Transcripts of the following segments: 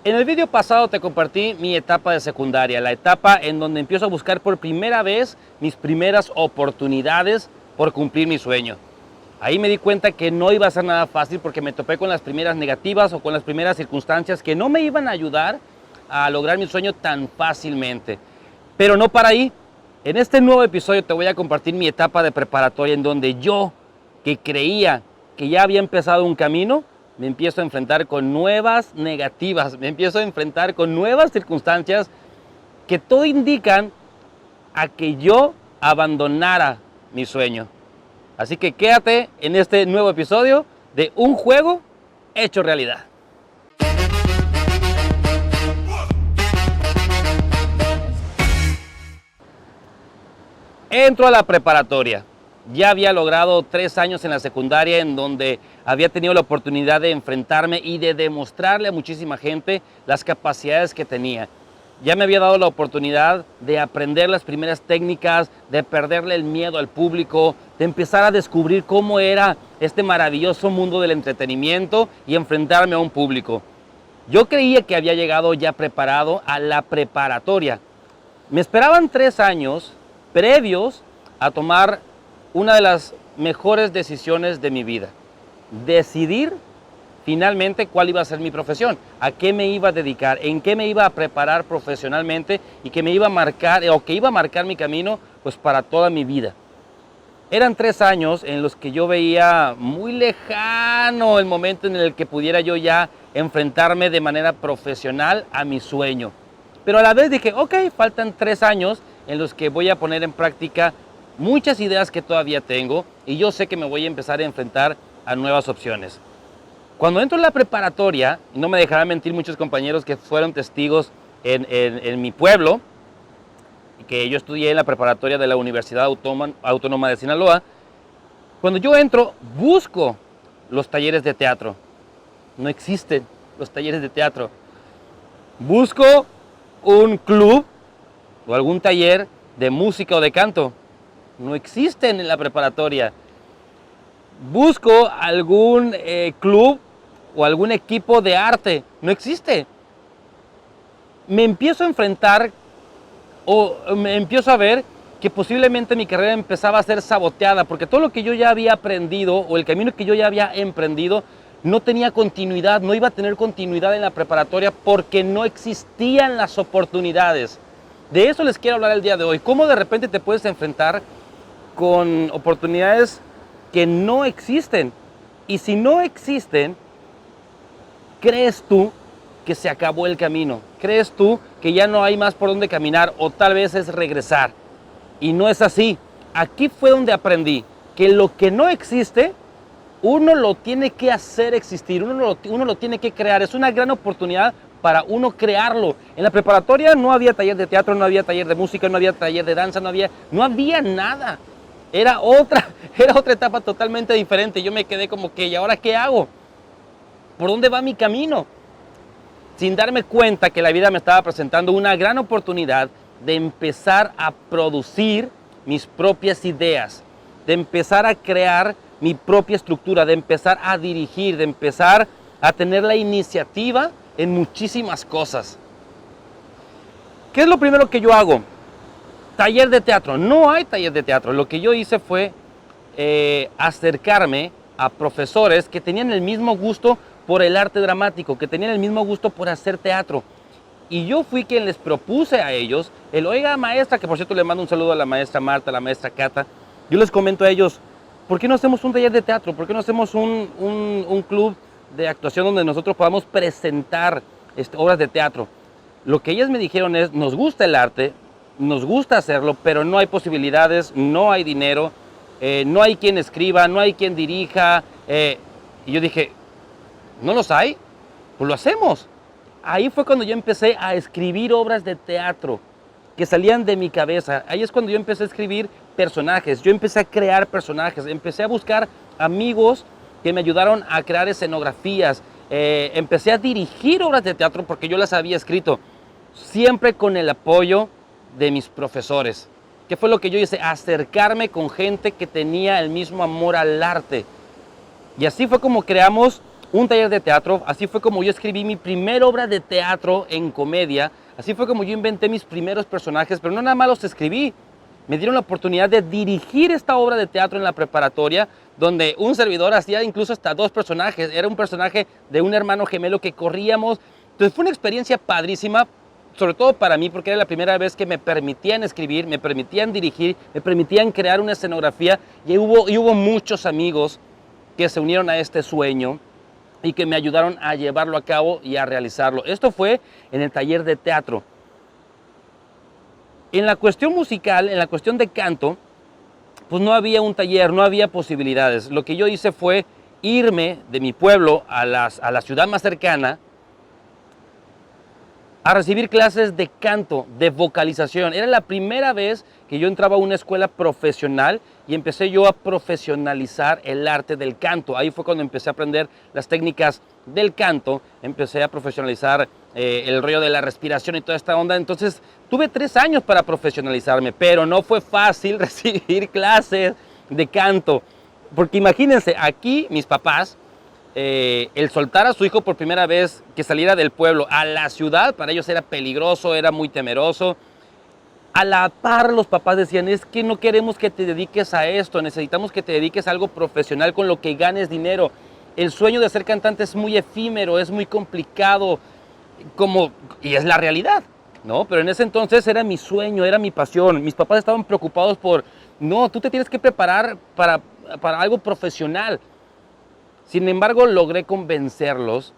En el vídeo pasado te compartí mi etapa de secundaria, la etapa en donde empiezo a buscar por primera vez mis primeras oportunidades por cumplir mi sueño. Ahí me di cuenta que no iba a ser nada fácil porque me topé con las primeras negativas o con las primeras circunstancias que no me iban a ayudar a lograr mi sueño tan fácilmente. Pero no para ahí. En este nuevo episodio te voy a compartir mi etapa de preparatoria en donde yo, que creía que ya había empezado un camino, me empiezo a enfrentar con nuevas negativas, me empiezo a enfrentar con nuevas circunstancias que todo indican a que yo abandonara mi sueño. Así que quédate en este nuevo episodio de Un Juego Hecho Realidad. Entro a la preparatoria. Ya había logrado 3 años en la secundaria en donde había tenido la oportunidad de enfrentarme y de demostrarle a muchísima gente las capacidades que tenía. Ya me había dado la oportunidad de aprender las primeras técnicas, de perderle el miedo al público, de empezar a descubrir cómo era este maravilloso mundo del entretenimiento y enfrentarme a un público. Yo creía que había llegado ya preparado a la preparatoria. Me esperaban 3 años previos a tomar una de las mejores decisiones de mi vida. Decidir finalmente cuál iba a ser mi profesión, a qué me iba a dedicar, en qué me iba a preparar profesionalmente y que me iba a marcar o que iba a marcar mi camino pues para toda mi vida. Eran 3 años en los que yo veía muy lejano el momento en el que pudiera yo ya enfrentarme de manera profesional a mi sueño. Pero a la vez dije, ok, faltan 3 años en los que voy a poner en práctica muchas ideas que todavía tengo y yo sé que me voy a empezar a enfrentar a nuevas opciones. Cuando entro en la preparatoria, y no me dejarán mentir muchos compañeros que fueron testigos en mi pueblo, que yo estudié en la preparatoria de la Universidad Autónoma de Sinaloa, cuando yo entro, busco los talleres de teatro. No existen los talleres de teatro. Busco un club o algún taller de música o de canto. No existen en la preparatoria. Busco algún club o algún equipo de arte. No existe. Me empiezo a enfrentar o me empiezo a ver que posiblemente mi carrera empezaba a ser saboteada porque todo lo que yo ya había aprendido o el camino que yo ya había emprendido no tenía continuidad, no iba a tener continuidad en la preparatoria porque no existían las oportunidades. De eso les quiero hablar el día de hoy. Cómo de repente te puedes enfrentar con oportunidades que no existen. Y si no existen, ¿crees tú que se acabó el camino? ¿Crees tú que ya no hay más por dónde caminar o tal vez es regresar? Y no es así. Aquí fue donde aprendí que lo que no existe, uno lo tiene que hacer existir, uno lo tiene que crear. Es una gran oportunidad para uno crearlo. En la preparatoria no había taller de teatro, no había taller de música, no había taller de danza, no había nada. Era otra etapa totalmente diferente. Yo me quedé como que, ¿y ahora qué hago? ¿Por dónde va mi camino? Sin darme cuenta que la vida me estaba presentando una gran oportunidad de empezar a producir mis propias ideas, de empezar a crear mi propia estructura, de empezar a dirigir, de empezar a tener la iniciativa en muchísimas cosas. ¿Qué es lo primero que yo hago? Taller de teatro. No hay taller de teatro. Lo que yo hice fue acercarme a profesores que tenían el mismo gusto por el arte dramático, que tenían el mismo gusto por hacer teatro. Y yo fui quien les propuse a ellos, oiga maestra, que por cierto le mando un saludo a la maestra Marta, a la maestra Cata, yo les comento a ellos, ¿por qué no hacemos un taller de teatro? ¿Por qué no hacemos un club de actuación donde nosotros podamos presentar obras de teatro? Lo que ellas me dijeron es, nos gusta el arte, nos gusta hacerlo, pero no hay posibilidades, no hay dinero, no hay quien escriba, no hay quien dirija. Y yo dije, ¿no los hay? Pues lo hacemos. Ahí fue cuando yo empecé a escribir obras de teatro que salían de mi cabeza. Ahí es cuando yo empecé a escribir personajes, yo empecé a crear personajes, empecé a buscar amigos que me ayudaron a crear escenografías, empecé a dirigir obras de teatro porque yo las había escrito, siempre con el apoyo de mis profesores. ¿Qué fue lo que yo hice? Acercarme con gente que tenía el mismo amor al arte. Y así fue como creamos un taller de teatro. Así fue como yo escribí mi primera obra de teatro en comedia. Así fue como yo inventé mis primeros personajes, pero no nada más los escribí. Me dieron la oportunidad de dirigir esta obra de teatro en la preparatoria, donde un servidor hacía incluso hasta 2 personajes. Era un personaje de un hermano gemelo que corríamos. Entonces fue una experiencia padrísima, sobre todo para mí, porque era la primera vez que me permitían escribir, me permitían dirigir, me permitían crear una escenografía, y hubo muchos amigos que se unieron a este sueño y que me ayudaron a llevarlo a cabo y a realizarlo. Esto fue en el taller de teatro. En la cuestión musical, en la cuestión de canto, pues no había un taller, no había posibilidades. Lo que yo hice fue irme de mi pueblo a la ciudad más cercana a recibir clases de canto, de vocalización. Era la primera vez que yo entraba a una escuela profesional y empecé yo a profesionalizar el arte del canto. Ahí fue cuando empecé a aprender las técnicas del canto, empecé a profesionalizar el rollo de la respiración y toda esta onda. Entonces tuve 3 años para profesionalizarme, pero no fue fácil recibir clases de canto. Porque imagínense, aquí mis papás, el soltar a su hijo por primera vez, que saliera del pueblo a la ciudad, para ellos era peligroso, era muy temeroso. A la par los papás decían, es que no queremos que te dediques a esto, necesitamos que te dediques a algo profesional con lo que ganes dinero. El sueño de ser cantante es muy efímero, es muy complicado, y es la realidad, ¿no? Pero en ese entonces era mi sueño, era mi pasión. Mis papás estaban preocupados no, tú te tienes que preparar para algo profesional. Sin embargo, logré convencerlos,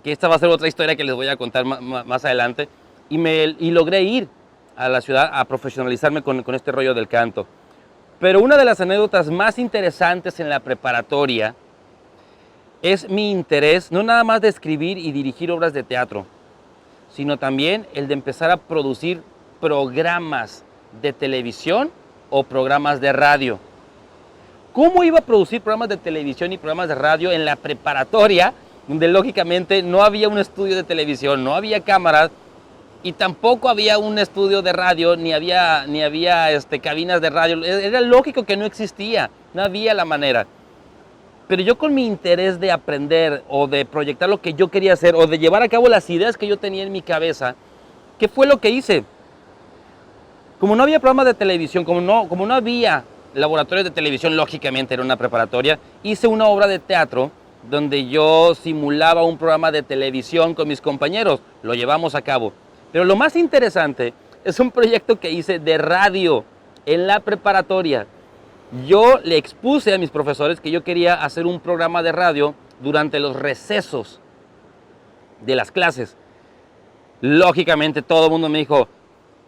que esta va a ser otra historia que les voy a contar más adelante, y logré ir a la ciudad a profesionalizarme con este rollo del canto. Pero una de las anécdotas más interesantes en la preparatoria es mi interés, no nada más de escribir y dirigir obras de teatro, sino también el de empezar a producir programas de televisión o programas de radio. ¿Cómo iba a producir programas de televisión y programas de radio en la preparatoria, donde lógicamente no había un estudio de televisión, no había cámaras y tampoco había un estudio de radio, ni había cabinas de radio? Era lógico que no existía, no había la manera. Pero yo, con mi interés de aprender o de proyectar lo que yo quería hacer o de llevar a cabo las ideas que yo tenía en mi cabeza, ¿qué fue lo que hice? Como no había programas de televisión, como no había laboratorios de televisión, lógicamente era una preparatoria, hice una obra de teatro donde yo simulaba un programa de televisión con mis compañeros. Lo llevamos a cabo. Pero lo más interesante es un proyecto que hice de radio en la preparatoria. Yo le expuse a mis profesores que yo quería hacer un programa de radio durante los recesos de las clases. Lógicamente todo el mundo me dijo,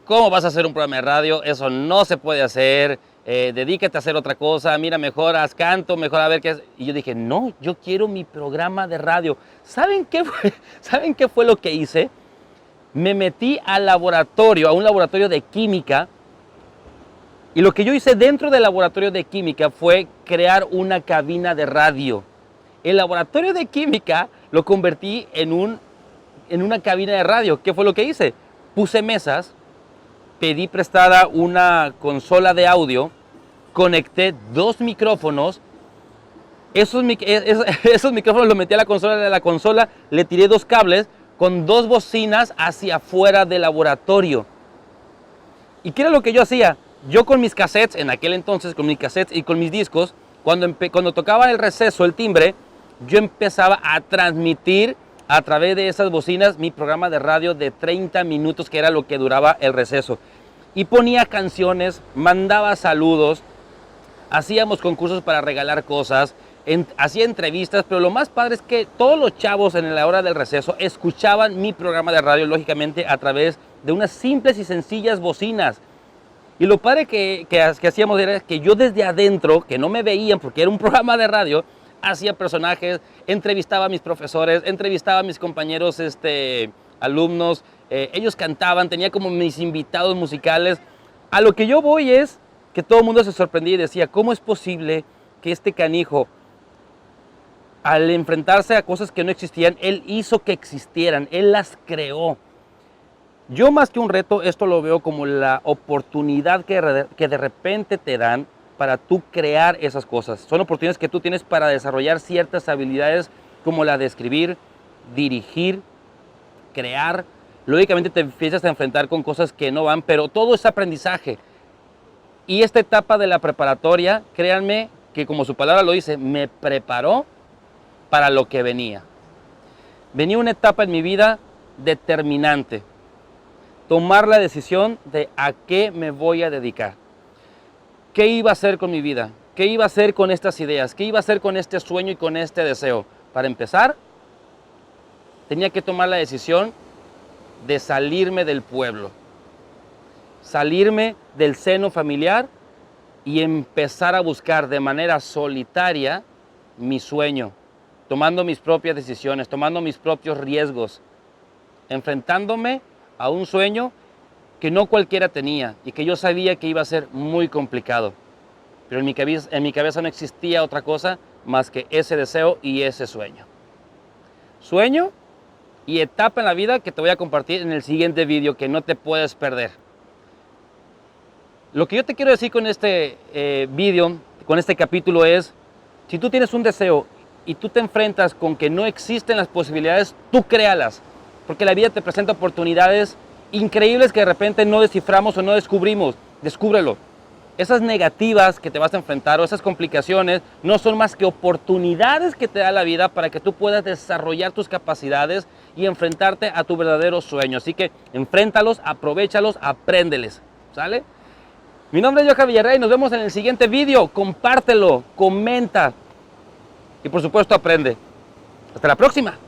¿cómo vas a hacer un programa de radio? Eso no se puede hacer, dedícate a hacer otra cosa, mira, mejor haz canto, mejor a ver qué es. Y yo dije, no, yo quiero mi programa de radio. ¿Saben qué fue? ¿Saben qué fue lo que hice? Me metí al laboratorio, a un laboratorio de química, y lo que yo hice dentro del laboratorio de química fue crear una cabina de radio. El laboratorio de química lo convertí en una cabina de radio. ¿Qué fue lo que hice? Puse mesas, pedí prestada una consola de audio, conecté 2 micrófonos, esos micrófonos los metí a la consola, de la consola le tiré 2 cables con 2 bocinas hacia afuera del laboratorio. ¿Y qué era lo que yo hacía? Yo con mis cassettes, en aquel entonces con mis cassettes y con mis discos, cuando tocaba el receso, el timbre, yo empezaba a transmitir a través de esas bocinas mi programa de radio de 30 minutos, que era lo que duraba el receso. Y ponía canciones, mandaba saludos, hacíamos concursos para regalar cosas, hacía entrevistas, pero lo más padre es que todos los chavos en la hora del receso escuchaban mi programa de radio, lógicamente, a través de unas simples y sencillas bocinas. Y lo padre que hacíamos era que yo desde adentro, que no me veían porque era un programa de radio, hacía personajes, entrevistaba a mis profesores, entrevistaba a mis compañeros alumnos, ellos cantaban, tenía como mis invitados musicales. A lo que yo voy es que todo el mundo se sorprendía y decía, ¿cómo es posible que este canijo, al enfrentarse a cosas que no existían, él hizo que existieran, él las creó? Yo, más que un reto, esto lo veo como la oportunidad que de repente te dan para tú crear esas cosas. Son oportunidades que tú tienes para desarrollar ciertas habilidades como la de escribir, dirigir, crear. Lógicamente te empiezas a enfrentar con cosas que no van, pero todo es aprendizaje. Y esta etapa de la preparatoria, créanme que como su palabra lo dice, me preparó para lo que venía. Venía una etapa en mi vida determinante. Tomar la decisión de a qué me voy a dedicar. ¿Qué iba a hacer con mi vida? ¿Qué iba a hacer con estas ideas? ¿Qué iba a hacer con este sueño y con este deseo? Para empezar, tenía que tomar la decisión de salirme del pueblo, salirme del seno familiar y empezar a buscar de manera solitaria mi sueño, tomando mis propias decisiones, tomando mis propios riesgos, enfrentándome a un sueño que no cualquiera tenía y que yo sabía que iba a ser muy complicado. Pero en mi cabeza no existía otra cosa más que ese deseo y ese sueño. Sueño y etapa en la vida que te voy a compartir en el siguiente vídeo que no te puedes perder. Lo que yo te quiero decir con este vídeo, con este capítulo es, si tú tienes un deseo y tú te enfrentas con que no existen las posibilidades, tú créalas. Porque la vida te presenta oportunidades increíbles que de repente no desciframos o no descubrimos. Descúbrelo. Esas negativas que te vas a enfrentar o esas complicaciones no son más que oportunidades que te da la vida para que tú puedas desarrollar tus capacidades y enfrentarte a tu verdadero sueño. Así que enfréntalos, aprovéchalos, apréndeles. ¿Sale? Mi nombre es Johan Villarreal y nos vemos en el siguiente vídeo. Compártelo, comenta y por supuesto aprende. Hasta la próxima.